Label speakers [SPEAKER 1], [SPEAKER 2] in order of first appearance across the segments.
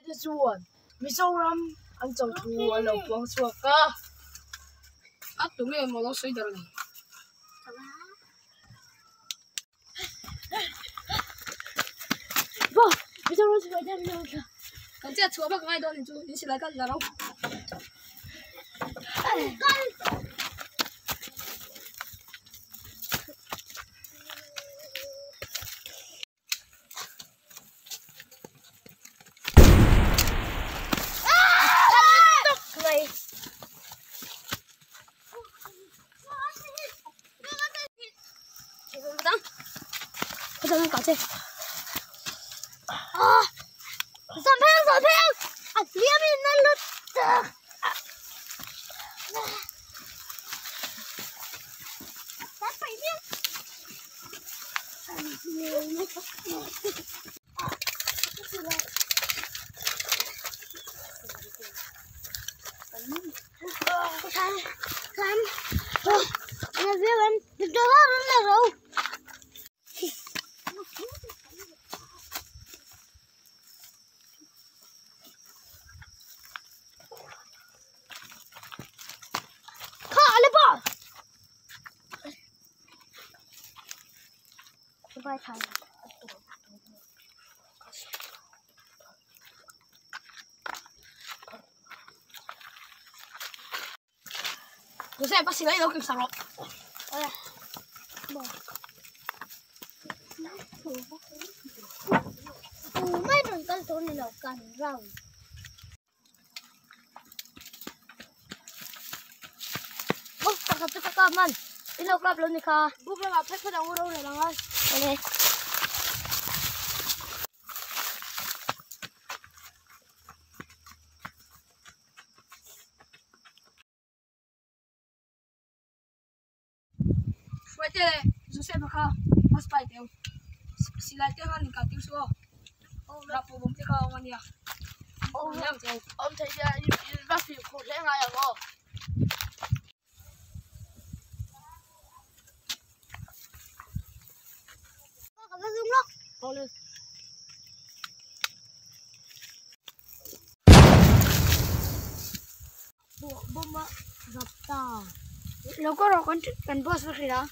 [SPEAKER 1] cái chuồn mi sâu lắm ăn trầu thù ở lầu buông chuột cơ ắt đúng rồi mà nó suy được này vâng mi sâu nó chuột đem đâu kìa còn chết chuột bác ngay đâu thì chú đi xin lại cắt ra đâu Jangan kau cek. Sampai. Dia minat lut. Sampai dia. Kan. Nhà viên anh được đó là rồi. Bye time. Tôi sẽ bắt xin lấy đâu kịp sao rồi. Mấy đừng cân số này là cần rau. Bốc thật sự các bạn. Đi lâu cặp luôn đi kha. Bốc là phép phải đâu đâu này bạn ơi. Đây. Vậy thì Joseph baka mas pai teu. Silai teu han ka tiu so. Ra po bom te ka on ya. Nhang teu. Om thấy ra bác phim khổ thế ngay à cô. Nó zoom nó. Bỏ lên. Bộ bom gặp ta. Nó có rồi con boss vào khi đó.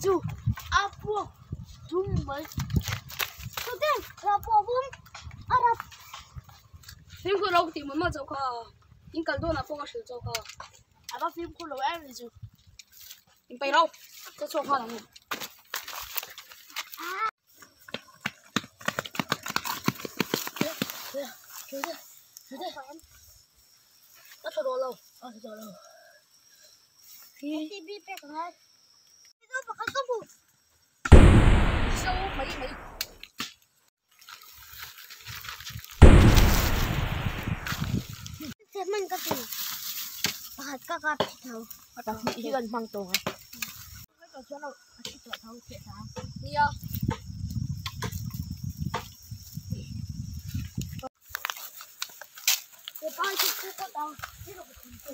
[SPEAKER 1] Chú, apo, zoom mới. Tôi tên là bộ bom. Arab. Phim khổ lâu thì mới mà dâu khờ. Nhưng cần tôi là phong sử dâu khờ. À bác phim khổ lâu em thì chú. Nhưng bây đâu, tôi cho khờ là gì? Chú đây. Nó cho đồ lâu. Thì đi bẹp rồi. Nó bảo không có bụt. Sâu mấy. Thế mình có gì? Bắt các thịt thầu. Bắt thịt gần bằng tổ ấy. Cái chỗ chỗ nào thịt thầu thiệt sao? Nhiều. Bye, just put down. You don't have to.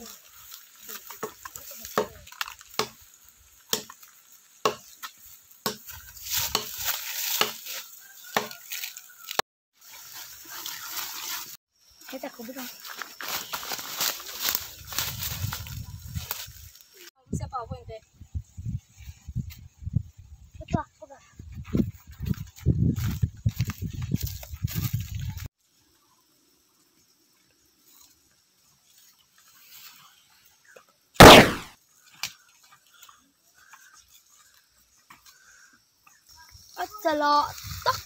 [SPEAKER 1] Kita kau bilang. Siapa apa ini? Siapa? Salah tak.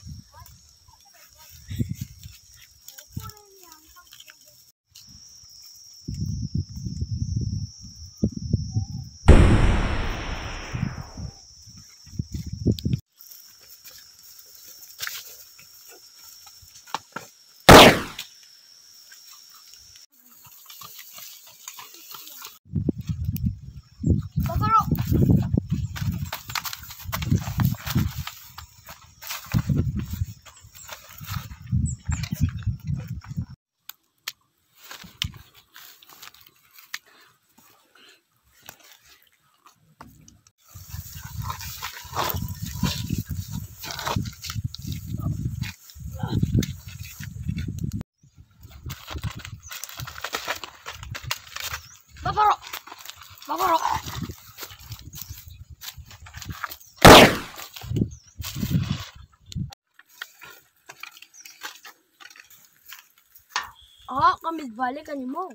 [SPEAKER 1] Ako. Kami balik kanimo.